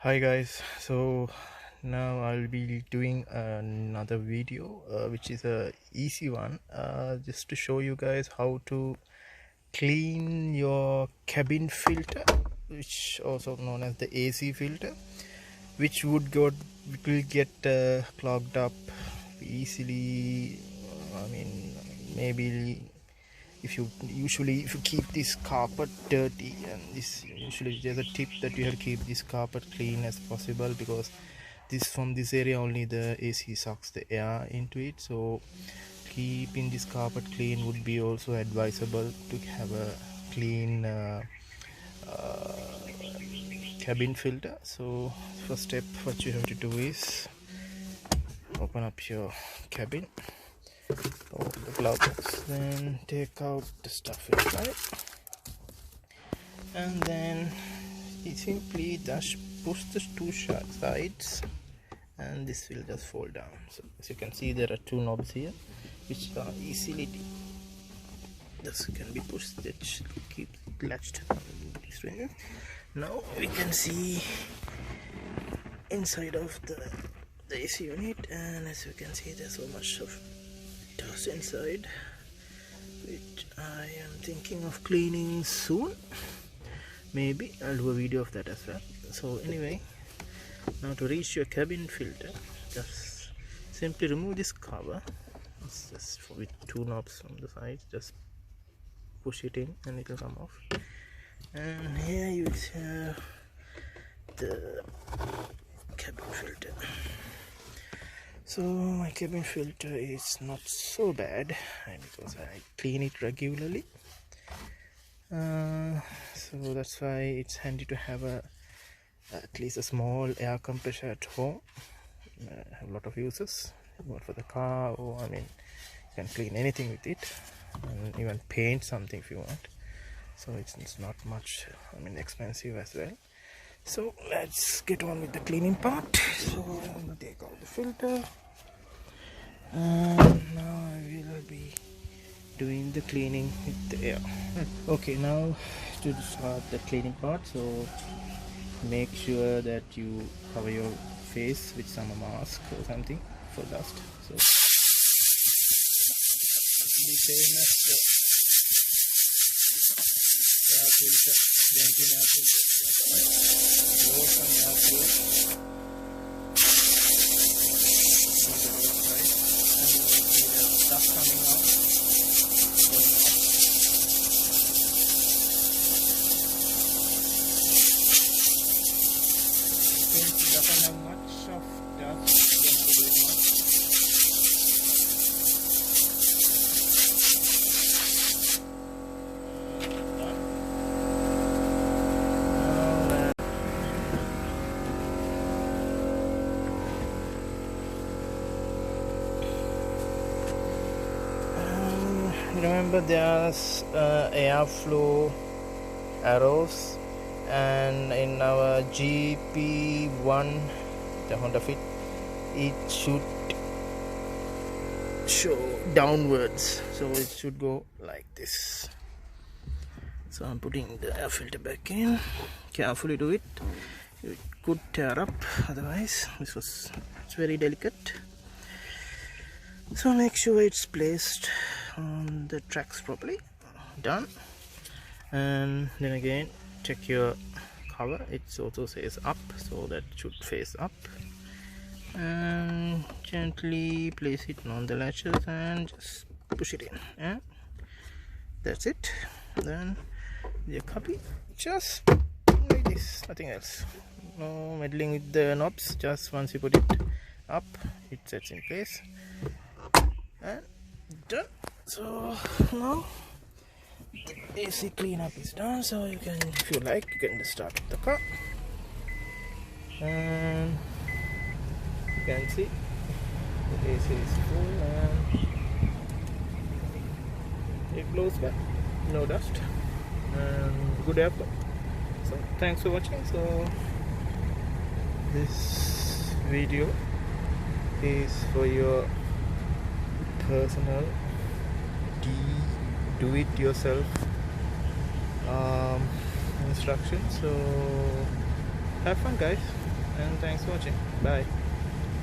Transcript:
Hi guys, so now I'll be doing another video which is a easy one, just to show you guys how to clean your cabin filter, which also known as the AC filter, which will get clogged up easily. I mean, maybe if you keep this carpet dirty, and this usually there's a tip that you have to keep this carpet clean as possible, because from this area only the AC sucks the air into it. So keeping this carpet clean would be also advisable to have a clean cabin filter. So first step, what you have to do is open up your cabin, open the glove box, then take out the stuff inside, and then you simply just push the two sides and this will just fall down. So as you can see, there are two knobs here which are easily just can be pushed, that keep latched on this way. Now we can see inside of the AC unit, and as you can see, there's so much of dust inside, which I am thinking of cleaning soon. Maybe I'll do a video of that as well. So anyway, now to reach your cabin filter, just simply remove this cover. It's just with two knobs on the sides, just push it in and it will come off. And here you have the cabin filter. So my cabin filter is not so bad because I clean it regularly, so that's why it's handy to have at least a small air compressor at home. Have a lot of uses, one for the car, or I mean, you can clean anything with it, and even paint something if you want. So it's not much, I mean, expensive as well. So let's get on with the cleaning part. So I'm gonna take out the filter, and now I will be doing the cleaning with the air. Okay, now to start the cleaning part, so make sure that you cover your face with some mask or something for dust. So it will be same as the air filter, venting air filter. Blow some air flow on the outside, and you will see the dust coming out, going off. Since it doesn't have much of dust, you don't have to do it much. Remember, there's airflow arrows, and in our GP1, the Honda Fit, it should show downwards, so it should go like this. So I'm putting the air filter back in. Carefully do it, it could tear up otherwise. It's very delicate, so make sure it's placed on the tracks properly. Done. And then again, check your cover. It also says up, so that should face up, and gently place it on the latches and just push it in, and that's it. Then the copy, just like this, nothing else, no meddling with the knobs. Just once you put it up, it sets in place, and done. So now the AC cleanup is done, so you can, if you like, you can start the car, and you can see the AC is full and it blows back, no dust, and good airflow. So thanks for watching. So this video is for your personal do it yourself instructions. So have fun, guys. and thanks for watching. Bye.